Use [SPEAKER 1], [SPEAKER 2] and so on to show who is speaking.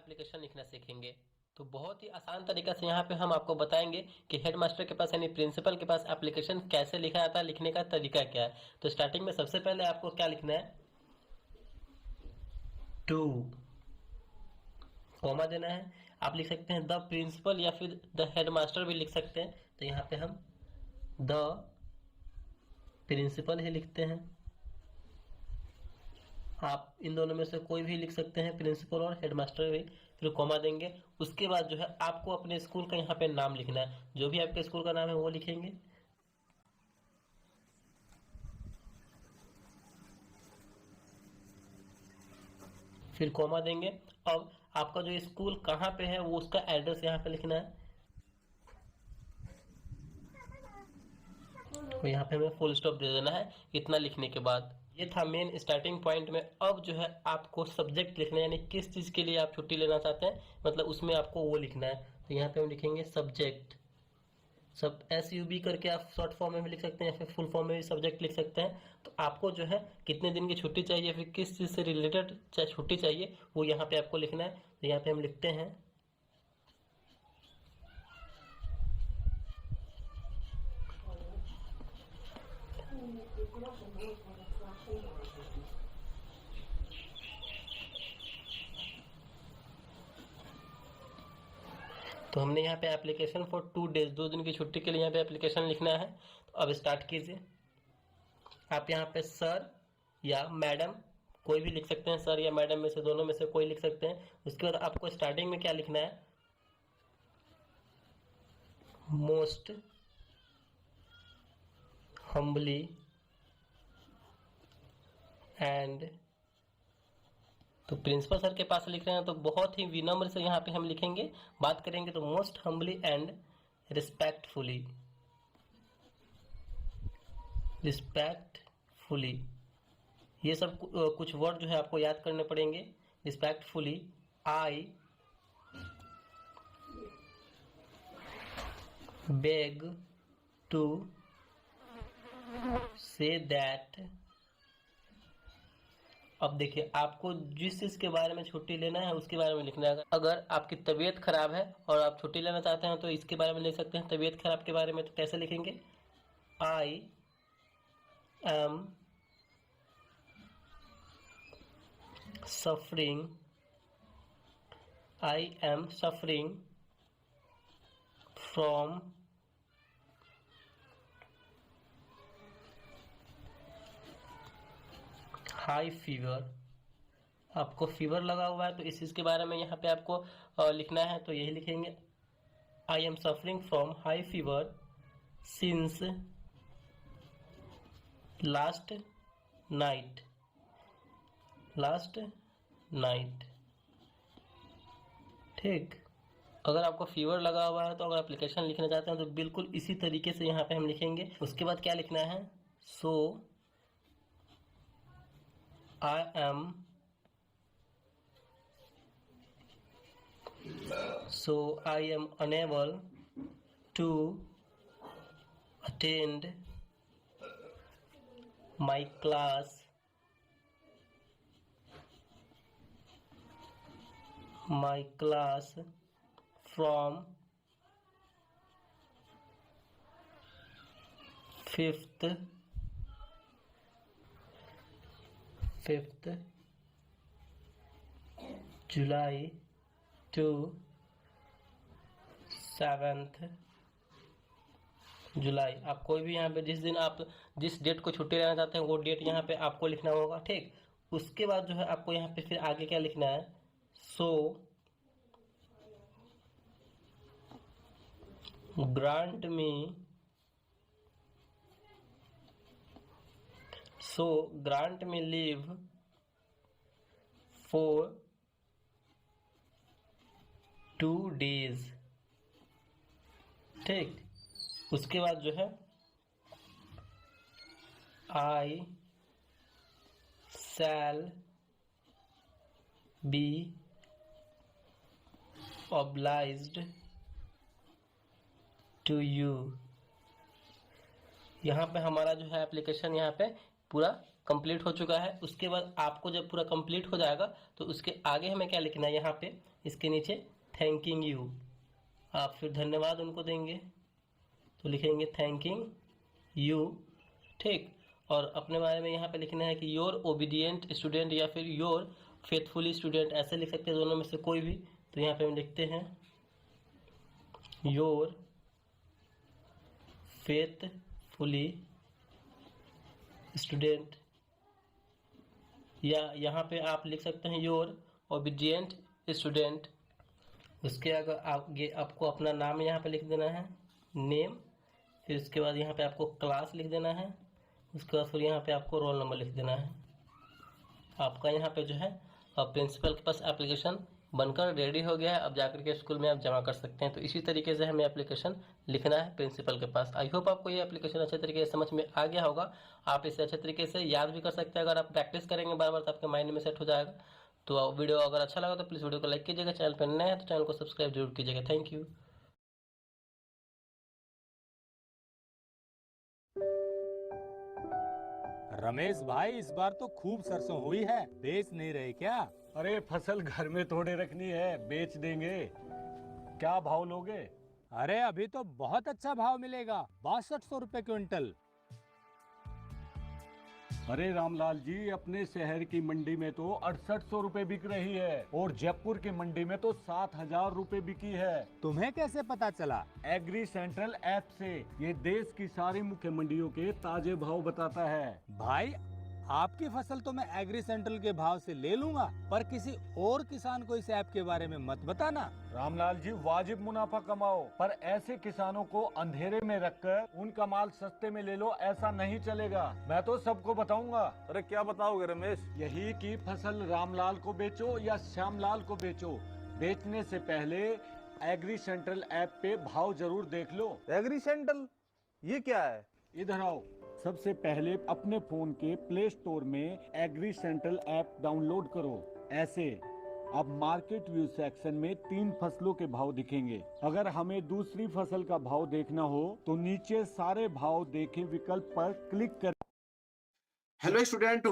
[SPEAKER 1] Application लिखना सीखेंगे। तो बहुत ही आसान तरीका से यहाँ पे हम आपको बताएंगे कि हेडमास्टर के पास यानी प्रिंसिपल के पास एप्लीकेशन कैसे लिखा जाता है, लिखने का तरीका क्या है। तो स्टार्टिंग में सबसे पहले आपको क्या लिखना है, टू कॉमा देना है। आप लिख सकते हैं द प्रिंसिपल या फिर द हेडमास्टर भी लिख सकते हैं। तो यहाँ पे हम द प्रिंसिपल ही लिखते हैं। आप इन दोनों में से कोई भी लिख सकते हैं, प्रिंसिपल और हेडमास्टर भी। फिर कॉमा देंगे। उसके बाद जो है आपको अपने स्कूल का यहाँ पे नाम लिखना है, जो भी आपके स्कूल का नाम है वो लिखेंगे। फिर कॉमा देंगे। अब आपका जो स्कूल कहाँ पे है वो उसका एड्रेस यहाँ पे लिखना है। तो यहाँ पे हमें फुल स्टॉप दे देना है इतना लिखने के बाद। ये था मेन स्टार्टिंग पॉइंट में। अब जो है आपको सब्जेक्ट लिखना है, यानी किस चीज़ के लिए आप छुट्टी लेना चाहते हैं, मतलब उसमें आपको वो लिखना है। तो यहाँ पे हम लिखेंगे सब्जेक्ट। सब SUB करके आप शॉर्ट फॉर्म में भी लिख सकते हैं या फिर फुल फॉर्म में भी सब्जेक्ट लिख सकते हैं। तो आपको जो है कितने दिन की छुट्टी चाहिए, फिर किस चीज़ से रिलेटेड छुट्टी चाहिए, वो यहाँ पे आपको लिखना है। तो यहाँ पे हम लिखते हैं तो हमने यहाँ पे एप्लीकेशन फॉर 2 डेज, 2 दिन की छुट्टी के लिए यहाँ पे एप्लीकेशन लिखना है। तो अब स्टार्ट कीजिए। आप यहाँ पे सर या मैडम कोई भी लिख सकते हैं, सर या मैडम में से दोनों में से कोई लिख सकते हैं। उसके बाद आपको स्टार्टिंग में क्या लिखना है, मोस्ट हम्बली एंड, तो प्रिंसिपल सर के पास लिख रहे हैं तो बहुत ही विनम्र से यहाँ पे हम लिखेंगे। बात करेंगे तो most humbly and respectfully, respectfully. ये सब कुछ वर्ड जो है आपको याद करने पड़ेंगे। Respectfully, I beg to say that. अब देखिए आपको जिस चीज के बारे में छुट्टी लेना है उसके बारे में लिखना है। अगर आपकी तबीयत खराब है और आप छुट्टी लेना चाहते हैं तो इसके बारे में लिख सकते हैं। तबीयत खराब के बारे में तो कैसे लिखेंगे, I am suffering, I am suffering from high fever। आपको फीवर लगा हुआ है तो इस चीज़ के बारे में यहाँ पे आपको लिखना है। तो यही लिखेंगे, I am suffering from high fever since last night, last night. ठीक। अगर आपको फीवर लगा हुआ है तो अगर एप्लीकेशन लिखना चाहते हैं तो बिल्कुल इसी तरीके से यहाँ पे हम लिखेंगे। उसके बाद क्या लिखना है, so I am unable to attend my class from 5th July to 7th July. आप कोई भी यहाँ पे जिस दिन आप जिस डेट को छुट्टी लेना चाहते हैं वो डेट यहाँ पे आपको लिखना होगा। ठीक। उसके बाद जो है आपको यहाँ पे फिर आगे क्या लिखना है, सो grant me leave for 2 days। ठीक। उसके बाद जो है I shall be obliged to you। यहाँ पे हमारा जो है एप्लीकेशन यहाँ पे पूरा कंप्लीट हो चुका है। उसके बाद आपको जब पूरा कंप्लीट हो जाएगा तो उसके आगे हमें क्या लिखना है, यहाँ पे इसके नीचे थैंकिंग यू, आप फिर धन्यवाद उनको देंगे तो लिखेंगे थैंकिंग यू, ठीक। और अपने बारे में यहाँ पे लिखना है कि योर ओबीडियंट स्टूडेंट या फिर योर फेथफुली स्टूडेंट, ऐसे लिख सकते हैं दोनों में से कोई भी। तो यहाँ पे हम लिखते हैं योर फेथफुली स्टूडेंट, या यहाँ पे आप लिख सकते हैं योर ओबीडियंट स्टूडेंट। उसके आगे आपको अपना नाम यहाँ पे लिख देना है, नेम, फिर उसके बाद यहाँ पे आपको क्लास लिख देना है, उसके बाद फिर यहाँ पे आपको रोल नंबर लिख देना है। आपका यहाँ पे जो है प्रिंसिपल के पास एप्लीकेशन बनकर रेडी हो गया है, अब जाकर के स्कूल में आप जमा कर सकते हैं। तो इसी तरीके से हमें एप्लीकेशन लिखना है प्रिंसिपल के पास। आई होप आपको ये एप्लीकेशन अच्छे तरीके से समझ में आ गया होगा। आप इसे अच्छे तरीके से याद भी कर सकते हैं, अगर आप प्रैक्टिस करेंगे बार बार तो आपके माइंड में सेट हो जाएगा। तो वीडियो अगर अच्छा लगा तो प्लीज़ वीडियो को लाइक कीजिएगा, चैनल पर नए हैं तो चैनल को सब्सक्राइब जरूर कीजिएगा। Thank you.
[SPEAKER 2] रमेश भाई, इस बार तो खूब सरसों हुई है, बेच नहीं रहे क्या?
[SPEAKER 3] अरे फसल घर में थोड़े रखनी है, बेच देंगे। क्या भाव लोगे?
[SPEAKER 2] अरे अभी तो बहुत अच्छा भाव मिलेगा, 6200 रुपए क्विंटल।
[SPEAKER 3] अरे रामलाल जी, अपने शहर की मंडी में तो 6800 रुपए बिक रही है और जयपुर की मंडी में तो 7000 रुपए बिकी है।
[SPEAKER 2] तुम्हें कैसे पता चला?
[SPEAKER 3] एग्री सेंट्रल ऐप से, ये देश की सारी मुख्य मंडियों के ताजे भाव बताता है।
[SPEAKER 2] भाई, आपकी फसल तो मैं एग्री सेंट्रल के भाव से ले लूंगा, पर किसी और किसान को इस ऐप के बारे में मत बताना।
[SPEAKER 3] रामलाल जी, वाजिब मुनाफा कमाओ, पर ऐसे किसानों को अंधेरे में रखकर उनका माल सस्ते में ले लो, ऐसा नहीं चलेगा। मैं तो सबको बताऊंगा।
[SPEAKER 4] अरे क्या बताओगे रमेश?
[SPEAKER 3] यही कि फसल रामलाल को बेचो या श्यामलाल को बेचो, बेचने से पहले एग्री सेंट्रल ऐप पे भाव जरूर देख लो।
[SPEAKER 4] एग्री सेंट्रल, ये क्या है?
[SPEAKER 3] इधर आओ। सबसे पहले अपने फोन के प्ले स्टोर में एग्री सेंट्रल ऐप डाउनलोड करो। ऐसे अब मार्केट व्यू सेक्शन में 3 फसलों के भाव दिखेंगे। अगर हमें दूसरी फसल का भाव देखना हो तो नीचे सारे भाव देखें विकल्प पर क्लिक करें।
[SPEAKER 4] Hello student,